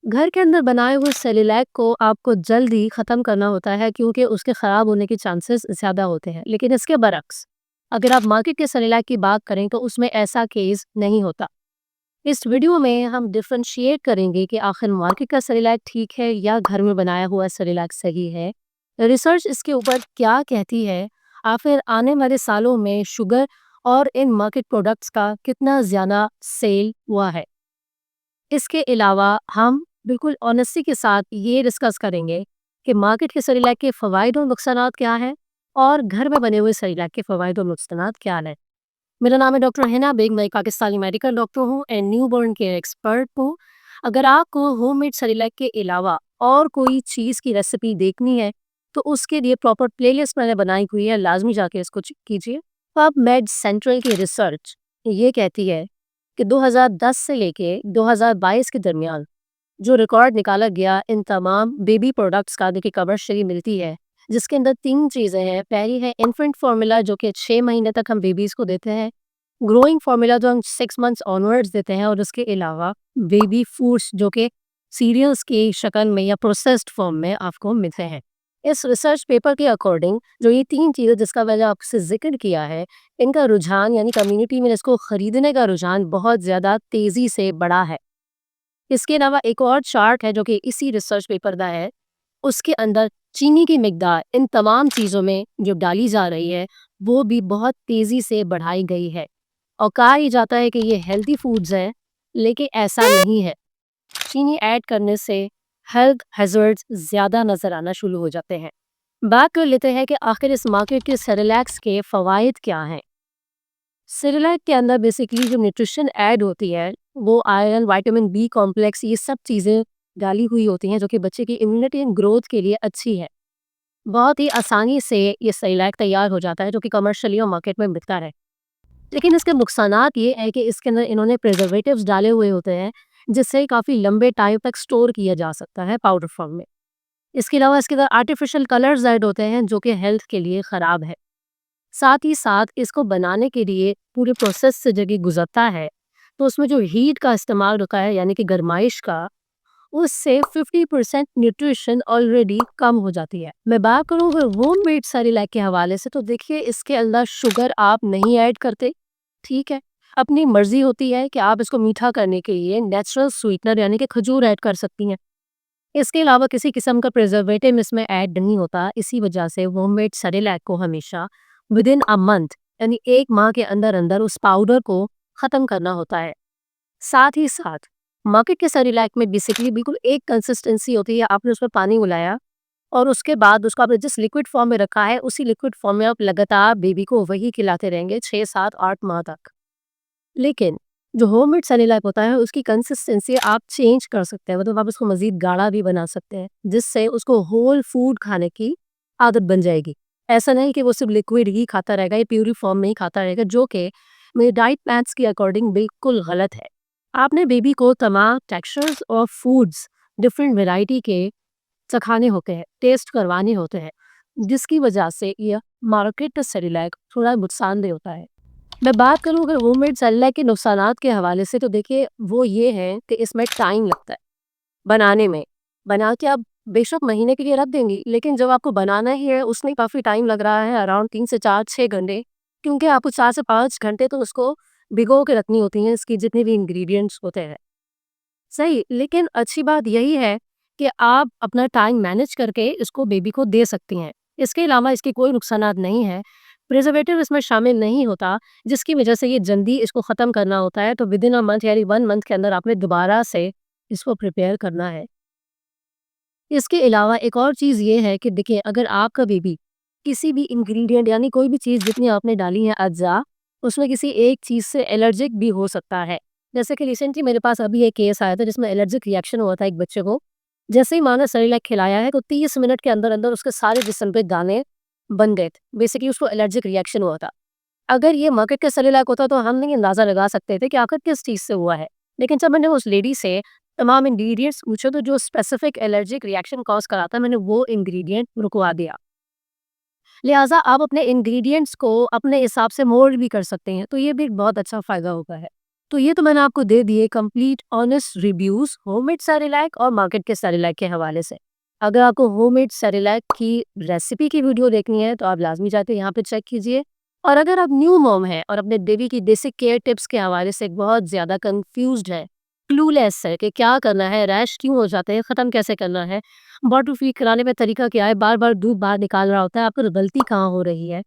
घर के अंदर बनाए हुए सेरेलैक को आपको जल्द ही ख़त्म करना होता है क्योंकि उसके ख़राब होने के चांसेस ज़्यादा होते हैं। लेकिन इसके बरक्स अगर आप मार्केट के सेरेलैक की बात करें तो उसमें ऐसा केस नहीं होता। इस वीडियो में हम डिफ्रेंशिएट करेंगे कि आखिर मार्केट का सेरेलैक ठीक है या घर में बनाया हुआ सेरेलैक सही है। रिसर्च इसके ऊपर क्या कहती है, आखिर आने वाले सालों में शुगर और इन मार्केट प्रोडक्ट्स का कितना ज़्यादा सेल हुआ है। इसके अलावा हम बिल्कुल ऑनेस्टी के साथ ये डिस्कस करेंगे कि मार्केट के सेरेलैक के फ़वाइद और नुकसानात क्या हैं और घर में बने हुए सेरेलैक के फ़वाइद और नुकसानात क्या हैं। मेरा नाम है डॉक्टर हिना बेग, मैं एक पाकिस्तानी मेडिकल डॉक्टर हूँ एंड न्यूबॉर्न केयर एक्सपर्ट हूँ। अगर आपको होममेड सेरेलैक के अलावा और कोई चीज़ की रेसिपी देखनी है तो उसके लिए प्रॉपर प्लेलिस्ट मैंने बनाई हुई है, लाजमी जाके इसको चेक कीजिए। पबमेड सेंट्रल की रिसर्च ये कहती है कि 2010 से लेके 2022 के दरमियान जो रिकॉर्ड निकाला गया इन तमाम बेबी प्रोडक्ट्स का, देखिए कमर्शियली मिलती है, जिसके अंदर 3 चीज़ें हैं। पहली है इन्फेंट फार्मूला जो कि 6 महीने तक हम बेबीज़ को देते हैं, ग्रोइंग फार्मूला जो हम 6 मंथ्स ऑनवर्ड्स देते हैं और उसके अलावा बेबी फूड्स जो कि सीरियल्स की शक्ल में या प्रोसेस्ड फॉर्म में आपको मिलते हैं। इस रिसर्च पेपर के अकॉर्डिंग जो ये 3 चीज़ें जिसका मैंने आपसे ज़िक्र किया है, इनका रुझान यानी कम्युनिटी में इसको खरीदने का रुझान बहुत ज़्यादा तेज़ी से बढ़ा है। इसके अलावा एक और चार्ट है जो कि इसी रिसर्च पेपर का है, उसके अंदर चीनी की मिकदार इन तमाम चीज़ों में जो डाली जा रही है, वो भी बहुत तेज़ी से बढ़ाई गई है और कहा ही जाता है कि ये हेल्दी फूड्स हैं, लेकिन ऐसा नहीं है। चीनी ऐड करने से हेल्थ हैज़र्ड्स ज़्यादा नज़र आना शुरू हो जाते हैं। बात कर लेते हैं कि आखिर इस मार्केट के सेरेलैक्स के फ़वाइद क्या हैं। सेरेलैक के अंदर बेसिकली जो न्यूट्रिशन ऐड होती है वो आयरन, विटामिन बी कॉम्प्लेक्स, ये सब चीज़ें डाली हुई होती हैं जो कि बच्चे की इम्यूनिटी एंड ग्रोथ के लिए अच्छी है। बहुत ही आसानी से ये सेरेलैक तैयार हो जाता है जो कि कमर्शियली और मार्केट में बिकता है। लेकिन इसके नुकसानात ये है कि इसके अंदर इन्होंने प्रिजर्वेटिव्स डाले हुए होते हैं जिससे काफ़ी लंबे टाइम तक स्टोर किया जा सकता है पाउडर फॉर्म में। इसके अलावा इसके अंदर आर्टिफिशियल कलर्स ऐड होते हैं जो कि हेल्थ के लिए ख़राब है। साथ ही साथ इसको बनाने के लिए पूरे प्रोसेस से जब ये गुजरता है तो उसमें जो हीट का इस्तेमाल होता है यानी कि गरमाइश का, उससे 50% न्यूट्रिशन ऑलरेडी कम हो जाती है। मैं बात करूँ अगर होममेड सेरेलैक के हवाले से तो देखिए इसके अंदर शुगर आप नहीं ऐड करते, ठीक है। अपनी मर्जी होती है कि आप इसको मीठा करने के लिए नेचुरल स्वीटनर यानी कि खजूर ऐड कर सकती हैं। इसके अलावा किसी किस्म का प्रिजर्वेटिव इसमें ऐड नहीं होता। इसी वजह से होममेड सेरेलैक को हमेशा विदिन अ मंथ यानी 1 माह के अंदर अंदर उस पाउडर को ख़त्म करना होता है। साथ ही साथ मार्केट के सेरेलैक में बेसिकली बिल्कुल एक कंसिस्टेंसी होती है, आपने उसमें पानी मिलाया और उसके बाद उसको आपने जिस लिक्विड फॉर्म में रखा है उसी लिक्विड फॉर्म में आप लगातार बेबी को वही खिलाते रहेंगे 6, 7, 8 माह तक। लेकिन जो होममेड सेरेलैक होता है उसकी कंसिस्टेंसी आप चेंज कर सकते हैं, मतलब आप उसको मज़ीद गाढ़ा भी बना सकते हैं जिससे उसको होल फूड खाने की आदत बन जाएगी। ऐसा नहीं कि वो सिर्फ लिक्विड ही खाता रहेगा या प्यूरी फॉर्म में ही खाता रहेगा, जो कि मेरे डाइट प्लान्स के अकॉर्डिंग बिल्कुल गलत है। आपने बेबी को तमाम टेक्सचर्स और फूड्स डिफरेंट वैरायटी के चखाने होते हैं, टेस्ट करवाने होते हैं, जिसकी वजह से यह मार्केट सेरेलैक थोड़ा नुकसानदेह होता है। मैं बात करूँ अगर होममेड सेरेलैक के नुकसानात के हवाले से तो देखिए वो ये हैं कि इसमें टाइम लगता है बनाने में। बना के आप बेशक महीने के लिए रख देंगी, लेकिन जब आपको बनाना ही है उसमें काफ़ी टाइम लग रहा है, अराउंड 3 से 4, 6 घंटे, क्योंकि आपको 4 से 5 घंटे तो उसको भिगो के रखनी होती हैं, इसकी जितने भी इंग्रीडिएंट्स होते हैं। सही, लेकिन अच्छी बात यही है कि आप अपना टाइम मैनेज करके इसको बेबी को दे सकती हैं। इसके अलावा इसके कोई नुकसानात नहीं हैं। प्रिजर्वेटिव इसमें शामिल नहीं होता, जिसकी वजह से ये जल्दी इसको ख़त्म करना होता है, तो विदिन अ मंथ यानी 1 मंथ के अंदर आपने दोबारा से इसको प्रिपेयर करना है। इसके अलावा एक और चीज़ ये है कि देखिए अगर आपका बेबी किसी भी इंग्रेडिएंट यानी कोई भी चीज़ जितनी आपने डाली है अज्जा, उसमें किसी एक चीज़ से एलर्जिक भी हो सकता है। जैसे कि रिसेंटली मेरे पास अभी एक केस आया था जिसमें एलर्जिक रिएक्शन हुआ था एक बच्चे को। जैसे ही माँ ने सेरेलैक खिलाया है तो 30 मिनट के अंदर अंदर उसके सारे जिस्म पे दाने बन गए थे। बेसिकली उसको एलर्जिक रिएक्शन हुआ था। अगर ये मार्केट का सेरेलैक होता तो हम नहीं अंदाज़ा लगा सकते थे कि आखिर किस चीज़ से हुआ है। लेकिन जब मैंने उस लेडी से तमाम इंग्रीडिएंट्स पूछे तो जो स्पेसिफिक एलर्जिक रिएक्शन कॉज़ कराता मैंने वो इंग्रीडिएंट रुकवा दिया। लिहाज़ा आप अपने इंग्रीडिएंट्स को अपने हिसाब से मोल्ड भी कर सकते हैं, तो ये भी एक बहुत अच्छा फ़ायदा होता है। तो ये तो मैंने आपको दे दिए complete honest reviews homemade Cerelac और मार्केट के सेरेलैक के हवाले से। अगर आपको होममेड सेरेलैक की रेसिपी की वीडियो देखनी है तो आप लाज़मी जाके यहाँ पे चेक कीजिए। और अगर आप न्यू मॉम हैं और अपने बेबी की बेसिक केयर टिप्स के हवाले से बहुत ज़्यादा कन्फ्यूज़्ड हैं, क्लूलेस है कि क्या करना है, रैश क्यों हो जाते हैं, ख़त्म कैसे करना है, बॉटल फीड कराने में तरीका क्या है, बार-बार दूध बाहर निकाल रहा होता है, आपको गलती कहाँ हो रही है?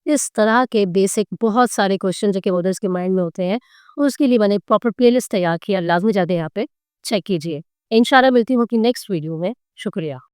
इस तरह के बेसिक बहुत सारे क्वेश्चन जो कि मदर्स के माइंड में होते हैं, उसके लिए मैंने प्रॉपर प्लेलिस्ट तैयार किया, लाज़मी जाके यहाँ पे चेक कीजिए। इंशाल्लाह मिलती हूँ कि नेक्स्ट वीडियो में। शुक्रिया।